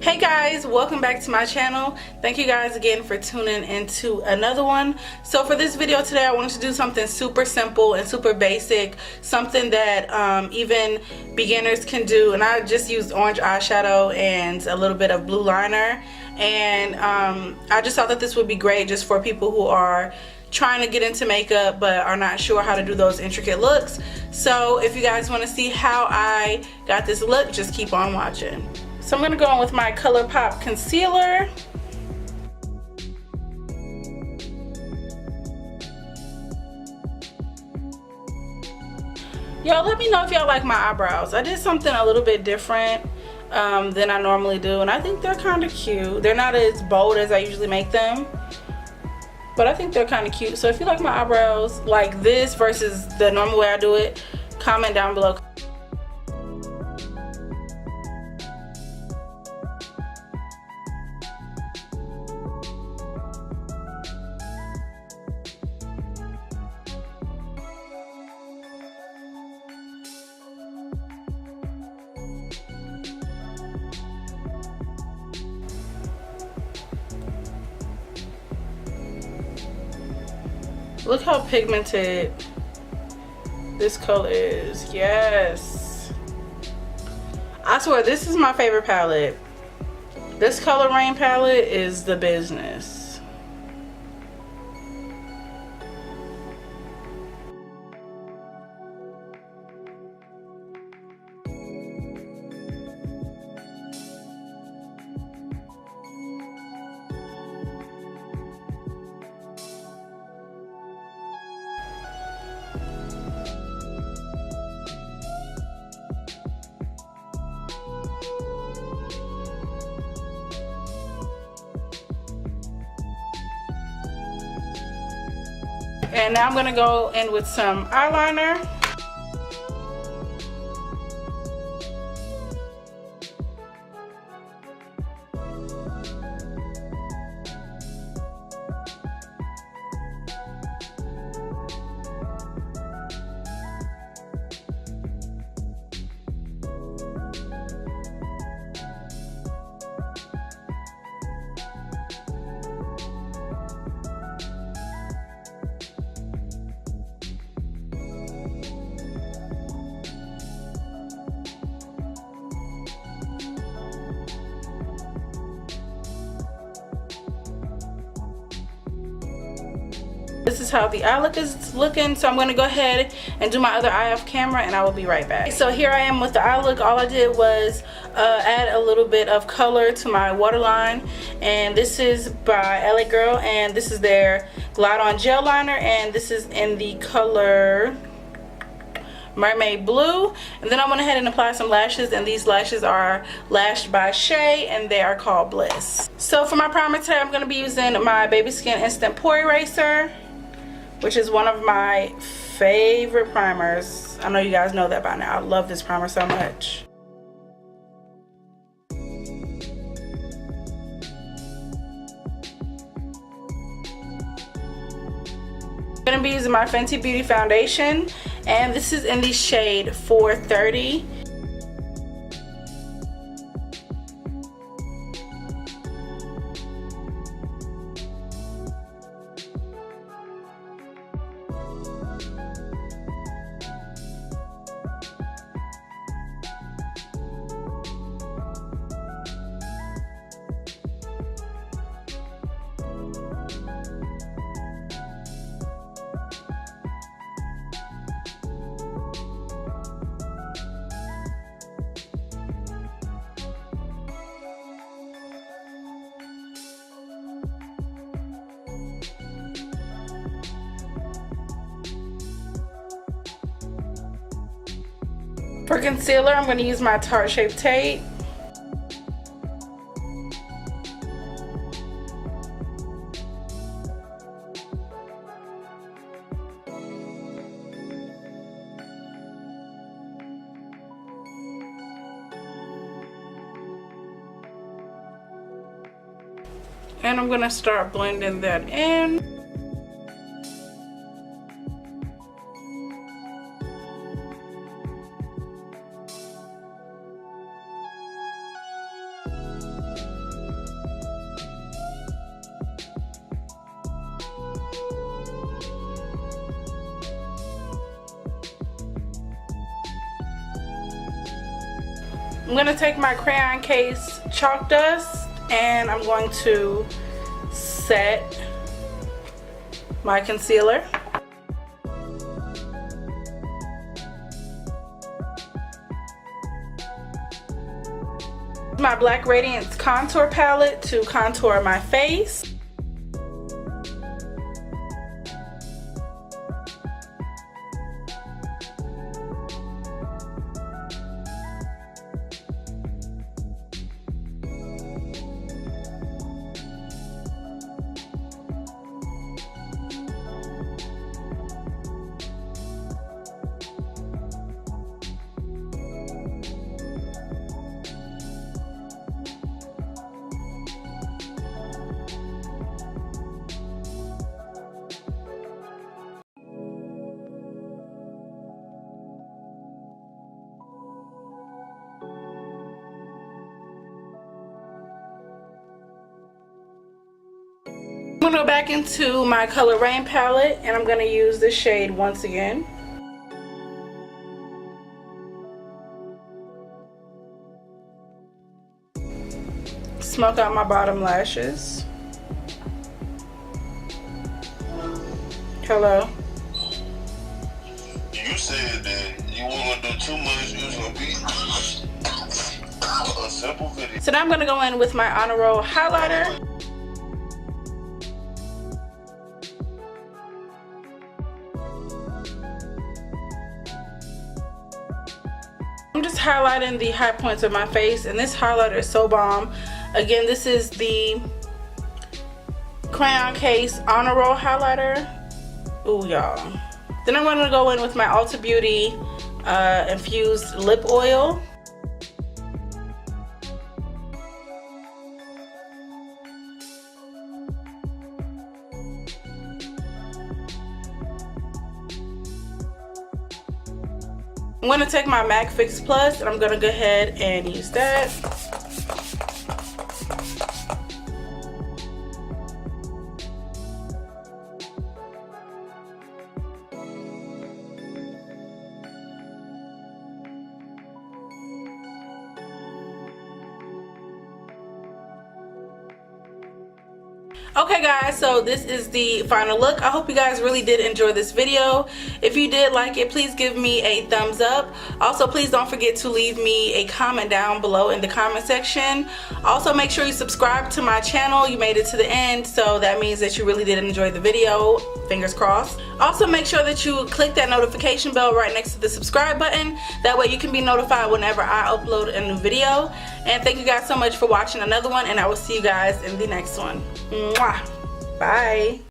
Hey guys, welcome back to my channel. Thank you guys again for tuning into another one. So for this video today, I wanted to do something super simple and super basic, something that even beginners can do. And I just used orange eyeshadow and a little bit of blue liner, and I just thought that this would be great just for people who are trying to get into makeup but are not sure how to do those intricate looks. So if you guys want to see how I got this look, just keep on watching. So I'm going to go in with my ColourPop concealer. Y'all let me know if y'all like my eyebrows. I did something a little bit different than I normally do, and I think they're kind of cute. They're not as bold as I usually make them, but I think they're kind of cute. So if you like my eyebrows like this versus the normal way I do it, comment down below. Look how pigmented this color is. Yes. I swear this is my favorite palette. This Color Rain palette is the business. And now I'm gonna go in with some eyeliner. This is how the eye look is looking, so I'm going to go ahead and do my other eye off camera, and I will be right back. So here I am with the eye look. All I did was add a little bit of color to my waterline, and this is by LA Girl, and this is their Glide On Gel Liner, and this is in the color Mermaid Blue. And then I went ahead and applied some lashes, and these lashes are lashed by Shay, and they are called Bliss. So for my primer today, I'm going to be using my Baby Skin Instant Pore Eraser, which is one of my favorite primers. I know you guys know that by now. I love this primer so much. I'm going to be using my Fenty Beauty foundation, and this is in the shade 430. For concealer, I'm going to use my Tarte Shape Tape. And I'm going to start blending that in. I'm going to take my crayon case chalk dust and I'm going to set my concealer. My Black Radiance contour palette to contour my face. I'm going to go back into my Color Rain palette and I'm going to use this shade once again. Smoke out my bottom lashes. Hello. You said that you weren't going to do too much. It was going to be a simple video. So now I'm going to go in with my Honor Roll highlighter. I'm just highlighting the high points of my face, and this highlighter is so bomb. Again, this is the crayon case Honor Roll highlighter. Ooh, y'all. Then I'm going to go in with my Ulta Beauty infused lip oil. I'm going to take my MAC Fix Plus and I'm going to go ahead and use that. Okay guys, so this is the final look. I hope you guys really did enjoy this video. If you did like it, please give me a thumbs up. Also, please don't forget to leave me a comment down below in the comment section. Also, make sure you subscribe to my channel. You made it to the end, so that means that you really did enjoy the video. Fingers crossed. Also, make sure that you click that notification bell right next to the subscribe button. That way you can be notified whenever I upload a new video. And thank you guys so much for watching another one, and I will see you guys in the next one. Mwah. Bye.